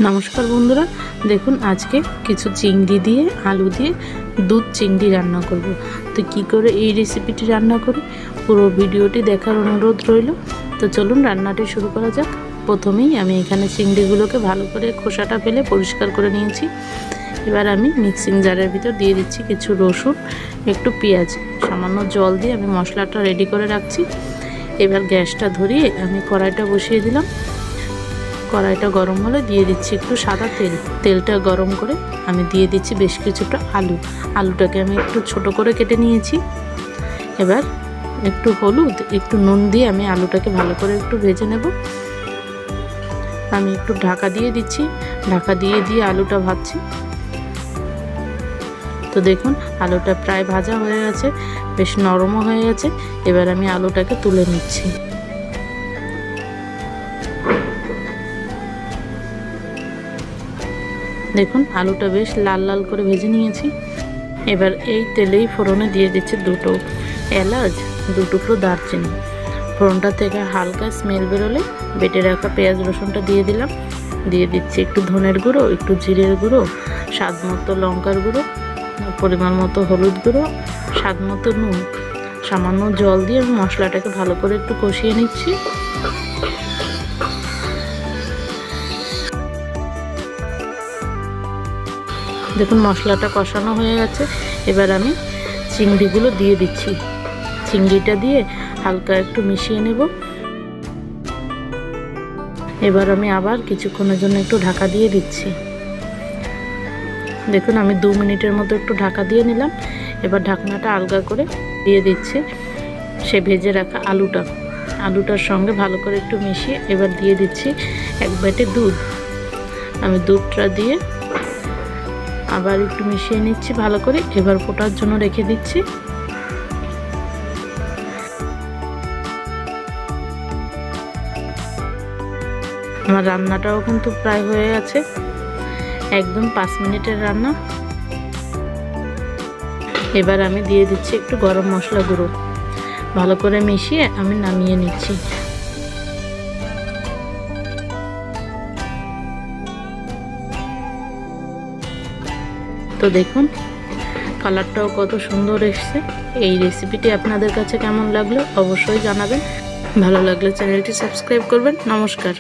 নমস্কার বন্ধুরা, দেখুন আজকে কিছু চিংড়ি দিয়ে আলু দিয়ে দুধ চিংড়ি রান্না করব। তো কি করে এই রেসিপিটি রান্না করি পুরো ভিডিওটি দেখার অনুরোধ রইল। তো চলুন রান্নাটি শুরু করা যাক। প্রথমেই আমি এখানে চিংড়িগুলোকে ভালো করে খোসাটা ফেলে পরিষ্কার করে নিয়েছি। এবার আমি মিক্সিং জারের ভিতর দিয়ে দিচ্ছি কিছু রসুন, একটু পেঁয়াজ, সামান্য জল দিয়ে আমি মশলাটা রেডি করে রাখছি। এবার গ্যাসটা ধরিয়ে আমি কড়াইটা বসিয়ে দিলাম। কড়াইটা গরম হলে দিয়ে দিচ্ছি একটু সাদা তেল। তেলটা গরম করে আমি দিয়ে দিচ্ছি বেশ কিছুটা আলুটাকে আমি একটু ছোট করে কেটে নিয়েছি। এবার একটু হলুদ, একটু নুন দিয়ে আমি আলুটাকে ভালো করে একটু ভেজে নেব। আমি একটু ঢাকা দিয়ে দিচ্ছি, ঢাকা দিয়ে আলুটা ভাজছি। তো দেখুন আলুটা প্রায় ভাজা হয়ে গেছে, বেশ নরমও হয়ে গেছে। এবার আমি আলুটাকে তুলে নিচ্ছি। দেখুন আলুটা বেশ লাল লাল করে ভেজে নিয়েছি। এবার এই তেলেই ফোড়নে দিয়ে দিচ্ছি দুটো এলাচ, দু টুকরো দারচিনি। ফোড়নটা থেকে হালকা স্মেল বেরোলে বেটে রাখা পেঁয়াজ রসুনটা দিয়ে দিলাম। দিয়ে দিচ্ছি একটু ধনের গুঁড়ো, একটু জিরের গুঁড়ো, স্বাদ মতো লঙ্কার গুঁড়ো, পরিমাণ মতো হলুদ গুঁড়ো, স্বাদ মতো নুন, সামান্য জল দিয়ে আমি মশলাটাকে ভালো করে একটু কষিয়ে নিচ্ছি। দেখুন মশলাটা কষানো হয়ে গেছে। এবার আমি চিংড়িগুলো দিয়ে দিচ্ছি। চিংড়িটা দিয়ে হালকা একটু মিশিয়ে নেব। এবার আমি আবার কিছুক্ষণের জন্য একটু ঢাকা দিয়ে দিচ্ছি। দেখুন আমি 2 মিনিটের মতো একটু ঢাকা দিয়ে নিলাম। এবার ঢাকনাটা আলগা করে দিয়ে দিচ্ছি সে ভেজে রাখা আলুটার সঙ্গে ভালো করে একটু মিশিয়ে এবার দিয়ে দিচ্ছি 1 বাটি দুধ। আমি দুধটা দিয়ে আবার একটু মিশিয়ে নিচ্ছি ভালো করে। এবার ফোটার জন্য রেখে দিচ্ছি। আমার রান্নাটাও কিন্তু প্রায় হয়ে গেছে, একদম 5 মিনিটের রান্না। এবার আমি দিয়ে দিচ্ছি একটু গরম মশলা গুঁড়ো। ভালো করে মিশিয়ে আমি নামিয়ে নিচ্ছি। তো দেখুন কালারটাও কত সুন্দর এসছে। এই রেসিপিটি আপনাদের কাছে কেমন লাগলো অবশ্যই জানাবেন। ভালো লাগলে চ্যানেলটি সাবস্ক্রাইব করবেন। নমস্কার।